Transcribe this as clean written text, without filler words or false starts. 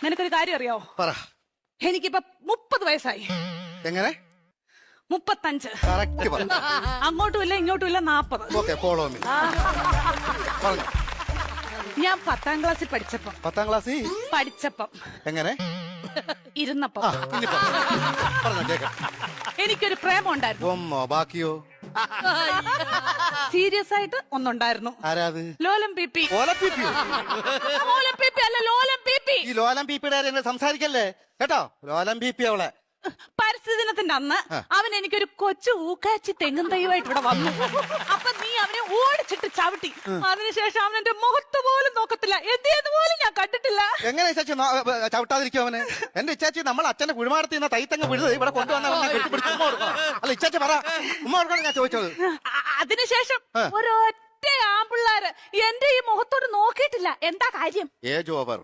നിനക്കൊരു കാര്യം അറിയാവോ? പറ. എനിക്കിപ്പോ 30 വയസ്സായി. എങ്ങനെ? 35. കറക്റ്റ് പറ. അങ്ങോട്ടും ഇല്ല ഇങ്ങോട്ടും ഇല്ല 40. Okay, follow me. പറഞ്ഞു. ഞാൻ 10ാം ക്ലാസ്സിൽ പഠിച്ചപ്പം 10ാം ക്ലാസ്സിൽ എങ്ങനെ? ഇരുന്നപ്പം ഇനി പറഞ്ഞോ കേക്കാം. എനിക്കൊരു പ്രേമം ഉണ്ടായിരുന്നു. ഒന്നോ ബാക്കിയോ? സീരിയസ് ആയിട്ട് ഒന്നുണ്ടായിരുന്നു. ആരാത്? ലോലം പി. ഓലപ്പിപ്പിയോ? ലോലം പി അല്ല, ലോലം പി. ഈ ലോലം പീപ്പിയുടെ എന്നെ സംസാരിക്കല്ലേ കേട്ടോ. ലോലം പീപ്പി അവളെ. പരിസ്ഥിതി ദിനത്തിന്റെ അന്ന് അവൻ എനിക്കൊരു കൊച്ചു ഊക്കാച്ചി തെങ്ങും തൈയുമായിട്ട് ഇവിടെ വന്നു. അപ്പൊ നീ അവനെ ഓടിച്ചിട്ട് ചവിട്ടി. അതിനുശേഷം അവൻ എന്റെ മുഖത്ത് പോലും നോക്കത്തില്ല. എന്ത് പോലും ഞാൻ കണ്ടിട്ടില്ല. എങ്ങനെ ഇച്ചാച്ചി ചവിട്ടാതിരിക്കും അവന്? എന്റെ ഇച്ചാച്ചി നമ്മൾ അച്ഛന്റെ കുഴിമാടത്തിൽ നിന്ന് തൈത്തങ്ങ് വിഴുത് ഇവിടെ കൊണ്ടുവന്ന അല്ല ഇച്ചാച്ചി പറ. ഉമ്മ കൊടുക്കണം ഞാൻ ചോദിച്ചത്. അതിനുശേഷം ഒരൊറ്റ ആമ്പിള്ളാര് എന്റെ ഈ മുഖത്തോട് നോക്കിയിട്ടില്ല. എന്താ കാര്യം? Age over.